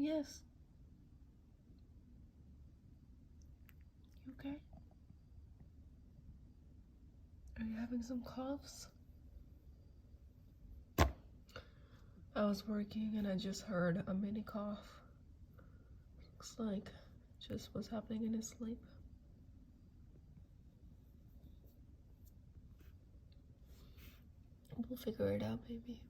Yes. You okay? Are you having some coughs? I was working and I just heard a mini cough. Looks like just what's happening in his sleep. We'll figure it out, baby.